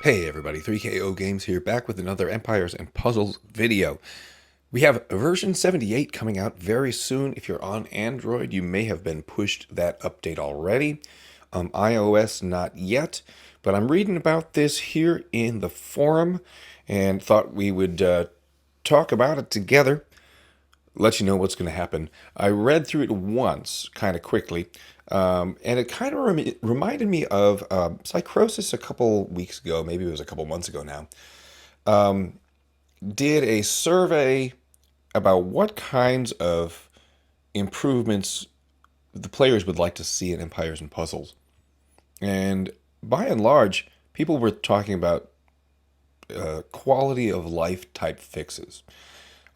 Hey everybody, 3KO Games here, back with another Empires and Puzzles video. We have version 78 coming out very soon. If you're on Android, you may have been pushed that update already. iOS, not yet, but I'm reading about this here in the forum and thought we would talk about it together, let you know what's going to happen. I read through it once, kind of quickly, and it kind of reminded me of Psychosis a couple weeks ago, maybe it was a couple months ago now. Did a survey about what kinds of improvements the players would like to see in Empires and Puzzles. And by and large, people were talking about quality of life type fixes.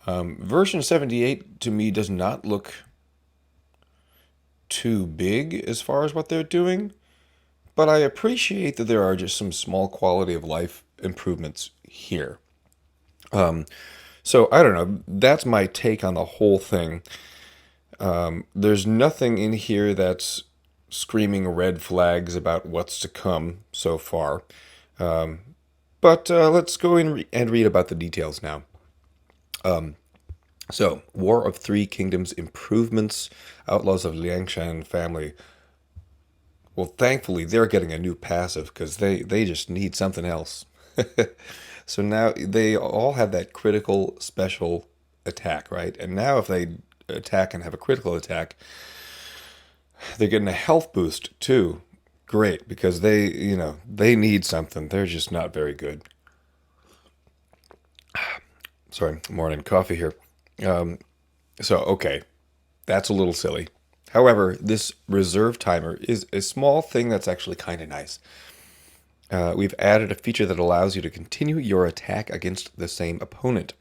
Version 78 to me does not look too big as far as what they're doing, but I appreciate that there are just some small quality of life improvements here. So I don't know, that's my take on the whole thing. There's nothing in here that's screaming red flags about what's to come so far. But let's go in and read about the details now. So, War of Three Kingdoms Improvements, Outlaws of Liangshan Family. Well, thankfully, they're getting a new passive because they just need something else. So now they all have that critical special attack, right? And now if they attack and have a critical attack, they're getting a health boost too. Great, because they need something. They're just not very good. Sorry, morning coffee here. Okay, that's a little silly. However, this reserve timer is a small thing that's actually kind of nice. We've added a feature that allows you to continue your attack against the same opponent.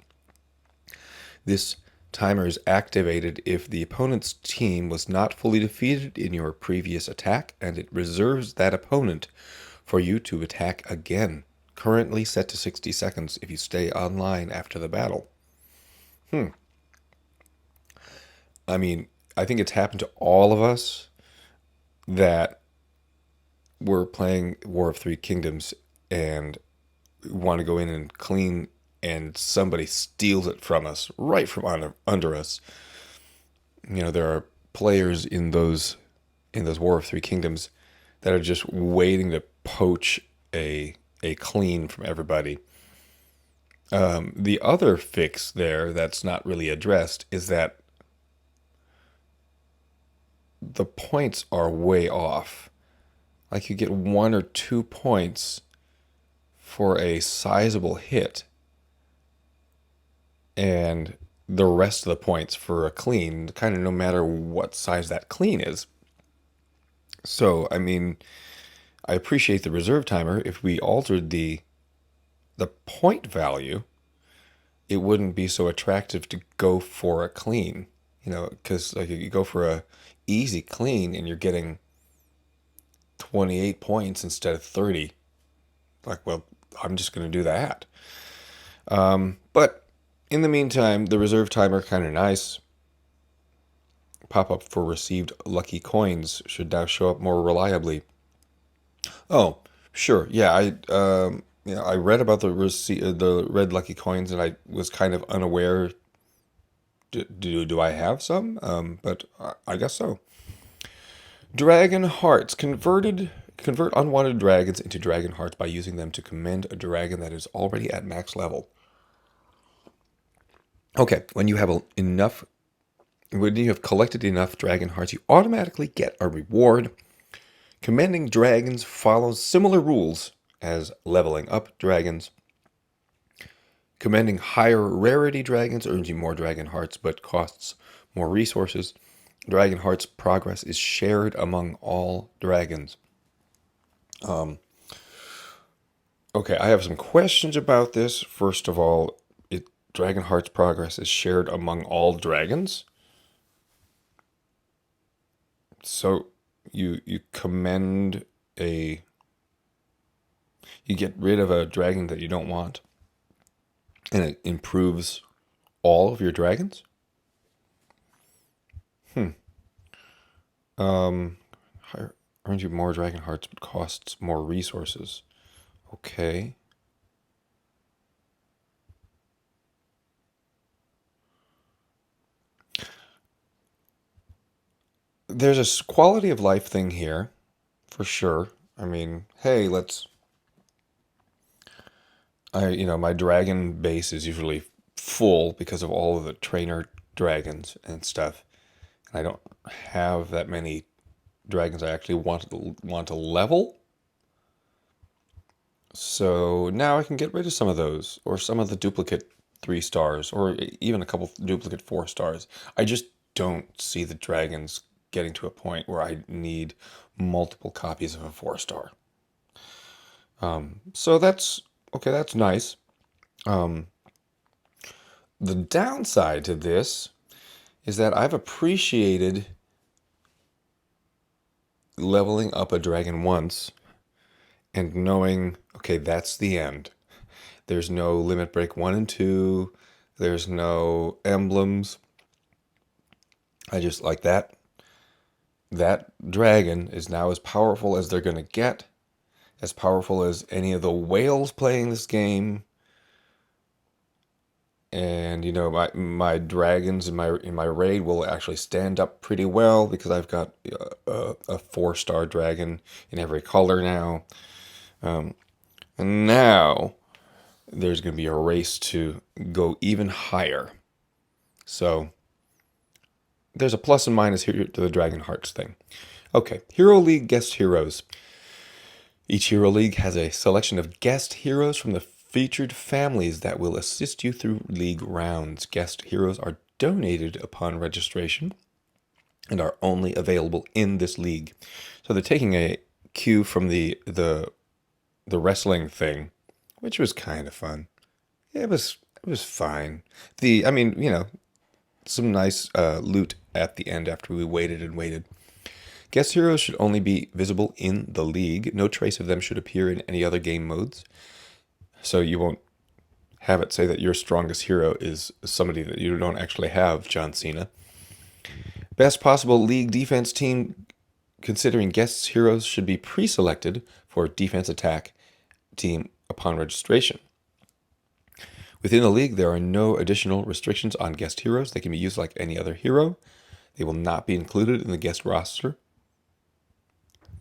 This timer is activated if the opponent's team was not fully defeated in your previous attack, and it reserves that opponent for you to attack again. Currently set to 60 seconds if you stay online after the battle. I mean, I think it's happened to all of us that we're playing War of Three Kingdoms and want to go in and clean, and somebody steals it from us, right from under us. There are players in those War of Three Kingdoms that are just waiting to poach a clean from everybody. The other fix there that's not really addressed is that the points are way off. Like you get 1 or 2 points for a sizable hit, and the rest of the points for a clean, kind of no matter what size that clean is. So, I mean, I appreciate the reserve timer. If we altered the point value, it wouldn't be so attractive to go for a clean, because like you go for a easy clean and you're getting 28 points instead of 30. Like, well, I'm just going to do that. But in the meantime, the reserve timer, kind of nice. Pop-up for received lucky coins should now show up more reliably. Oh, sure. Yeah, I read about the red lucky coins, and I was kind of unaware. Do I have some? But I guess so. Dragon hearts convert unwanted dragons into dragon hearts by using them to commend a dragon that is already at max level. Okay, when you have collected enough dragon hearts, you automatically get a reward. Commending dragons follows similar rules as leveling up dragons. Commending higher rarity dragons earns you more dragon hearts but costs more resources. Dragon hearts progress is shared among all dragons. Okay, I have some questions about this. First of all, dragon hearts progress is shared among all dragons. So you get rid of a dragon that you don't want, and it improves all of your dragons. Earns you more dragon hearts but costs more resources. Okay. there's a quality of life thing here for sure. I mean, hey, my dragon base is usually full because of all of the trainer dragons and stuff. And I don't have that many dragons I actually want to level. So now I can get rid of some of those, or some of the duplicate 3 stars, or even a couple duplicate 4 stars. I just don't see the dragons getting to a point where I need multiple copies of a 4 star. So that's okay, that's nice. Um, the downside to this is that I've appreciated leveling up a dragon once and knowing, okay, that's the end. There's no limit break 1 and 2. There's no emblems. I just like that. That dragon is now as powerful as they're going to get, as powerful as any of the whales playing this game. And my dragons in my raid will actually stand up pretty well because I've got a 4 star dragon in every color now. And now there's going to be a race to go even higher. So there's a plus and minus here to the Dragon Hearts thing. Okay, Hero League guest heroes. Each Hero League has a selection of guest heroes from the featured families that will assist you through league rounds. Guest heroes are donated upon registration and are only available in this league. So they're taking a cue from the wrestling thing, which was kind of fun. It was fine. I mean, some nice loot at the end after we waited and waited. Guest heroes should only be visible in the league. No trace of them should appear in any other game modes. So you won't have it say that your strongest hero is somebody that you don't actually have, John Cena. Best possible league defense team considering guest heroes should be pre-selected for defense attack team upon registration. Within the league, there are no additional restrictions on guest heroes. They can be used like any other hero. They will not be included in the guest roster.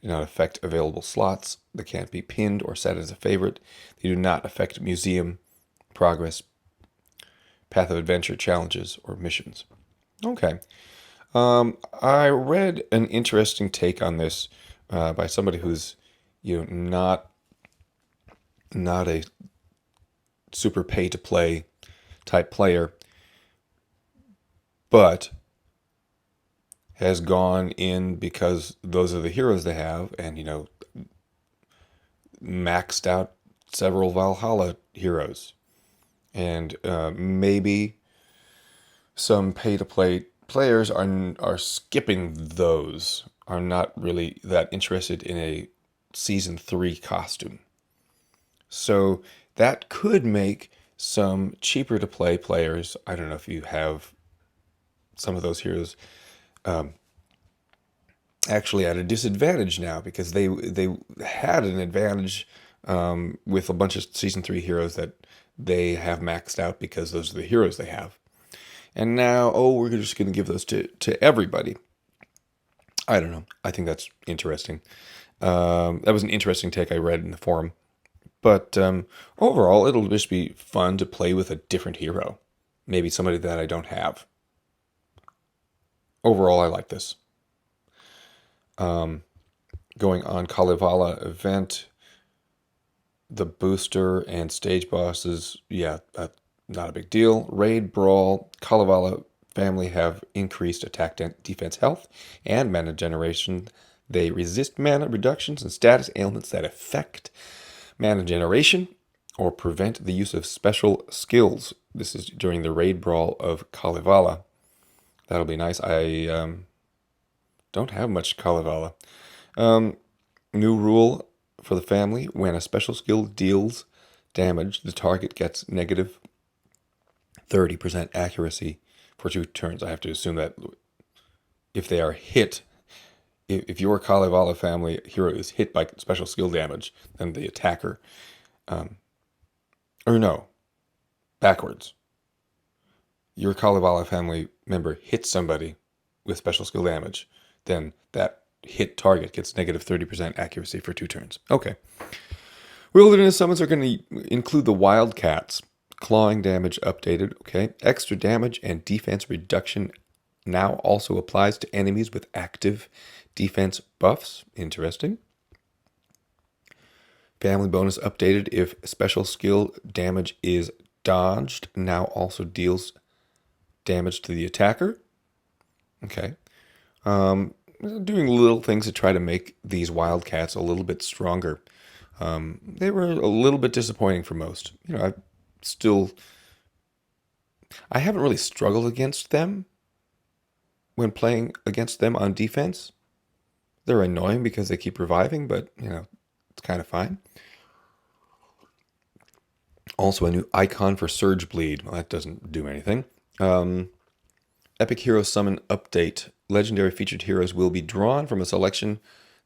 Do not affect available slots. They can't be pinned or set as a favorite. They do not affect museum progress, path of adventure challenges, or missions. Okay. I read an interesting take on this by somebody who's not a super pay to play type player, but has gone in because those are the heroes they have, and maxed out several Valhalla heroes, and maybe some pay to play players are skipping those, are not really that interested in a season 3 costume. So that could make some cheaper to play players. I don't know if you have some of those heroes actually at a disadvantage now, because they had an advantage with a bunch of season 3 heroes that they have maxed out because those are the heroes they have. And now, we're just going to give those to everybody. I don't know. I think that's interesting. That was an interesting take I read in the forum. But overall, it'll just be fun to play with a different hero. Maybe somebody that I don't have. Overall, I like this. Going on Kalevala Event, the booster and stage bosses, yeah, not a big deal. Raid, Brawl, Kalevala family have increased attack defense health and mana generation. They resist mana reductions and status ailments that affect mana generation or prevent the use of special skills. This is during the Raid Brawl of Kalevala. That'll be nice. I don't have much Kalevala. New rule for the family: when a special skill deals damage, the target gets negative 30% accuracy for 2 turns. I have to assume that if they are hit, if your Kalevala family hero is hit by special skill damage, then the attacker, or no, backwards. Your Kalevala family member hits somebody with special skill damage, then that hit target gets negative 30% accuracy for 2 turns. Okay. Wilderness summons are going to include the Wildcats. Clawing damage updated. Okay. Extra damage and defense reduction now also applies to enemies with active defense buffs. Interesting. Family bonus updated if special skill damage is dodged. Now also deals damage to the attacker. Okay. Doing little things to try to make these Wildcats a little bit stronger. They were a little bit disappointing for most. I haven't really struggled against them when playing against them on defense. They're annoying because they keep reviving, but it's kind of fine. Also, a new icon for Surge Bleed. Well, that doesn't do anything. Epic Hero Summon Update. Legendary featured heroes will be drawn from a selection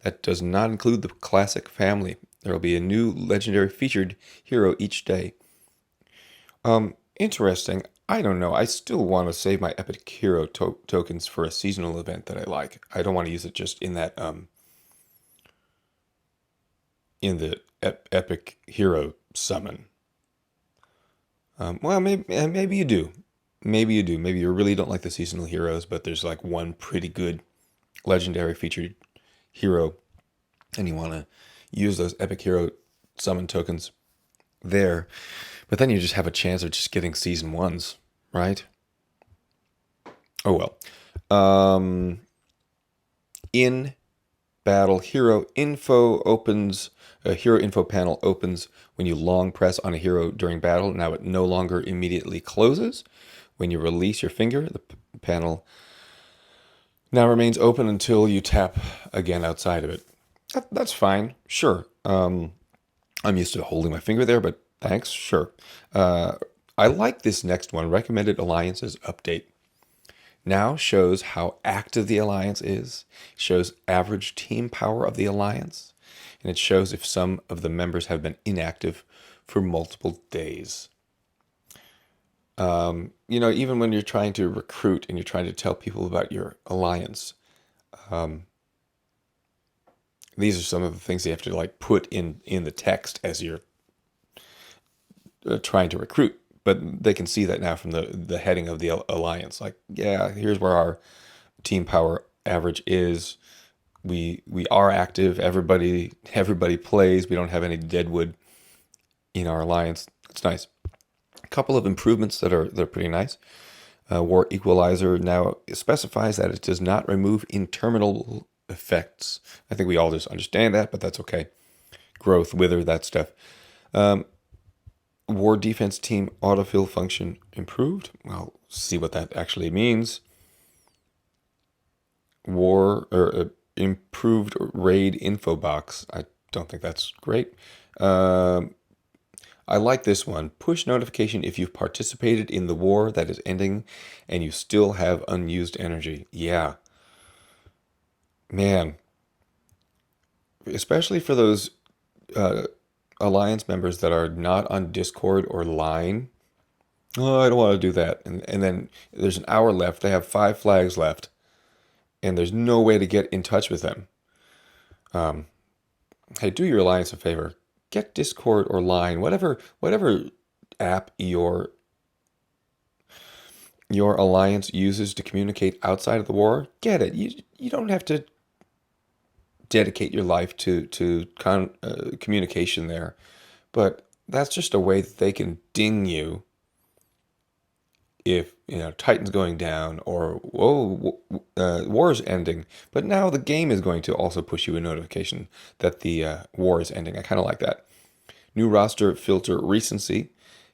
that does not include the classic family. There will be a new legendary featured hero each day. Interesting. I don't know. I still want to save my Epic Hero tokens for a seasonal event that I like. I don't want to use it just in that in the Epic Hero summon. Well, maybe you do. Maybe you do. Maybe you really don't like the seasonal heroes, but there's like one pretty good legendary featured hero, and you want to use those Epic Hero summon tokens there. But then you just have a chance of just getting season ones, right? Oh well. In battle, hero info opens. A hero info panel opens when you long press on a hero during battle. Now it no longer immediately closes. When you release your finger, the panel now remains open until you tap again outside of it. That's fine. Sure. I'm used to holding my finger there, but thanks. Sure. I like this next one. Recommended Alliances update. Now shows how active the alliance is, shows average team power of the alliance, and it shows if some of the members have been inactive for multiple days. Even when you're trying to recruit and you're trying to tell people about your alliance, these are some of the things you have to like put in the text as you're trying to recruit. But they can see that now from the heading of the alliance. Like, yeah, here's where our team power average is. We are active. Everybody plays. We don't have any deadwood in our alliance. It's nice. A couple of improvements they're pretty nice. War Equalizer now specifies that it does not remove interminable effects. I think we all just understand that, but that's okay. Growth, wither, that stuff. War Defense Team autofill function improved. I'll see what that actually means. Improved raid info box. I don't think that's great. I like this one. Push notification if you've participated in the war that is ending and you still have unused energy. Yeah. Man. Especially for those alliance members that are not on Discord or Line. Oh, I don't want to do that. And then there's an hour left. They have 5 flags left. And there's no way to get in touch with them. Hey, do your alliance a favor. Get Discord or Line, whatever app your alliance uses to communicate outside of the war. Get it. You don't have to dedicate your life to communication there, but that's just a way that they can ding you if Titan's going down or war is ending. But now the game is going to also push you a notification that the war is ending. I kind of like that. New roster filter recency.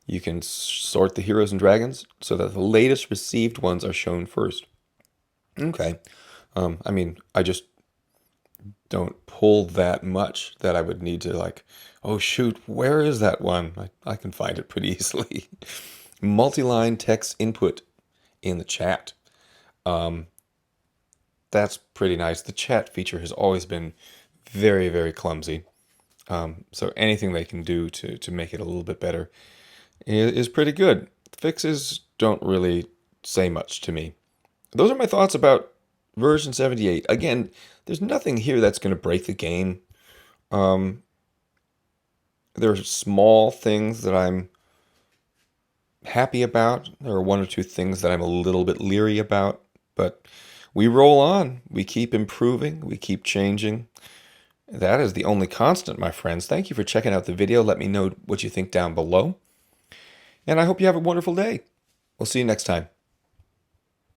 You can sort the heroes and dragons so that the latest received ones are shown first. Okay. I just don't pull that much that I would need to like, oh shoot, where is that one? I can find it pretty easily. Multi-line text input in the chat. That's pretty nice. The chat feature has always been very, very clumsy. So anything they can do to make it a little bit better is pretty good. Fixes don't really say much to me. Those are my thoughts about Version 78. Again, there's nothing here that's going to break the game. Um, there are small things that I'm happy about. There are one or two things that I'm a little bit leery about, but we roll on. We keep improving. We keep changing. That is the only constant, my friends. Thank you for checking out the video. Let me know what you think down below. And I hope you have a wonderful day. We'll see you next time.